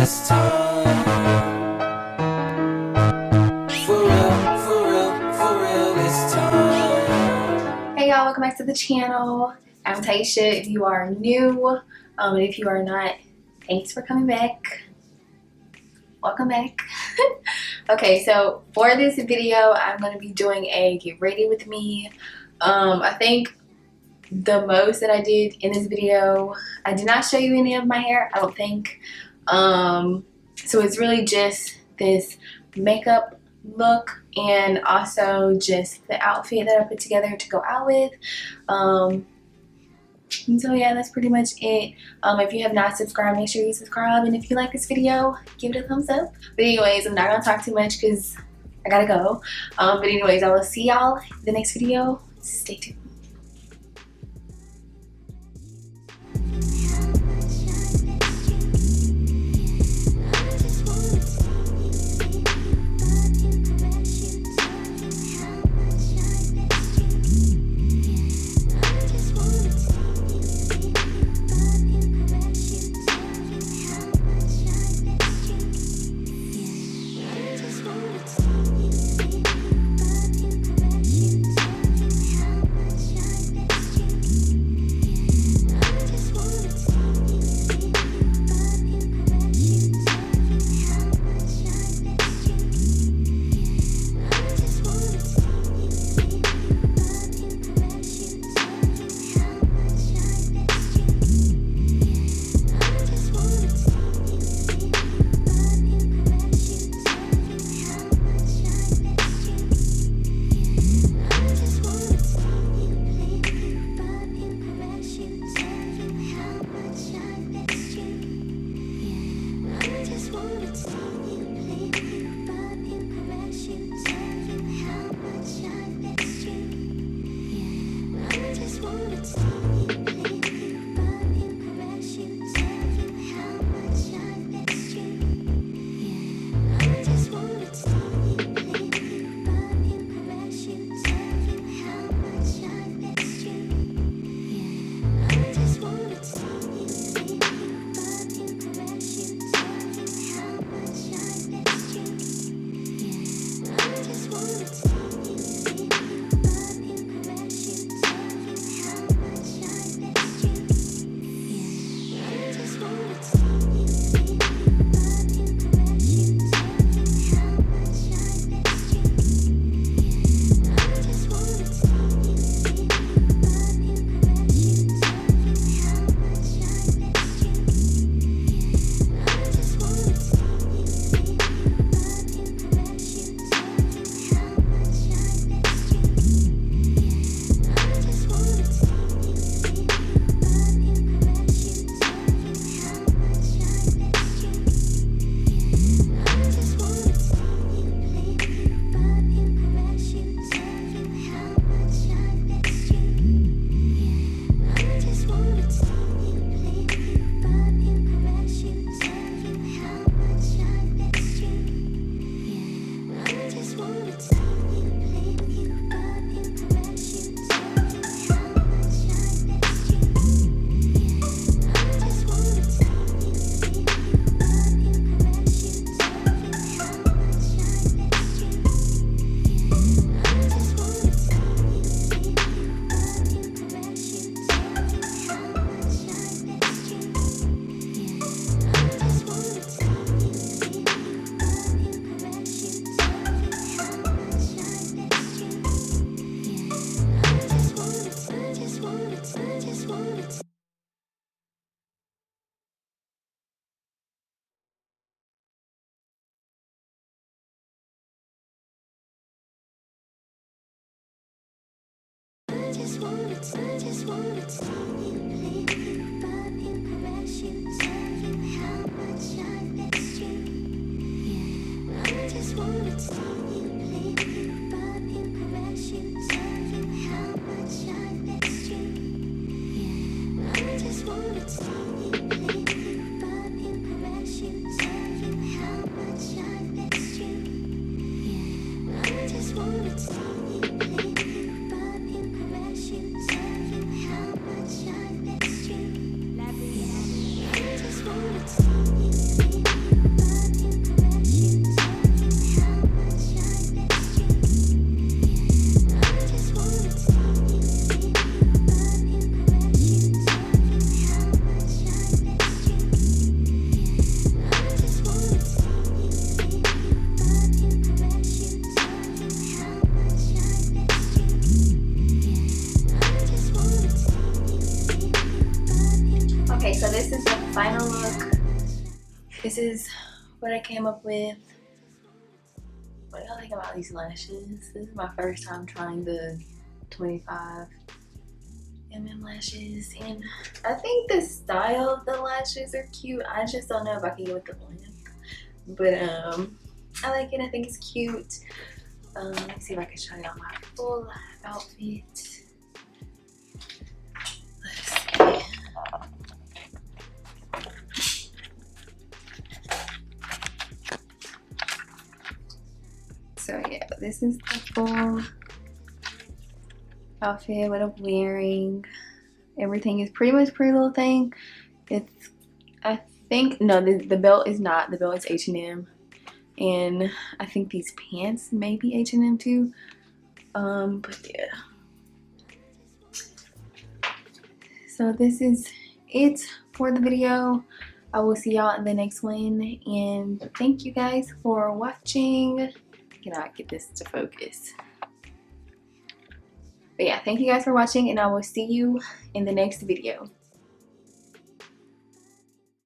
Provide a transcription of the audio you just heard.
it's time. For real, it's time. Hey y'all, welcome back to the channel. I'm Taisha if you are new, and if you are not, thanks for coming back. Welcome back. Okay, so for this video, I'm going to be doing a get ready with me. I think the most that I did in this video, I did not show you any of my hair, I don't think. So it's really just this makeup look and also just the outfit that I put together to go out with. And so yeah, that's pretty much it. If you have not subscribed, make sure you subscribe, and if you like this video, give it a thumbs up. But anyways, I'm not gonna talk too much because I gotta go. But anyways, I will see y'all in the next video. Stay tuned. vlog. This is what I came up with. What do y'all think about these lashes? This is my first time trying the 25mm lashes, and I think the style of the lashes are cute. I just don't know if I can go with the length, but I like it. I think it's cute. Let me see if I can show you all my full outfit. Let's see. So yeah, this is the full outfit, what I'm wearing. Everything is pretty much Prettylittlething. It's, I think, no, the belt is not. The belt is H&M. And I think these pants may be H&M too. But yeah. So this is it for the video. I will see y'all in the next one. And thank you guys for watching. Cannot get this to focus. But yeah, thank you guys for watching, and I will see you in the next video.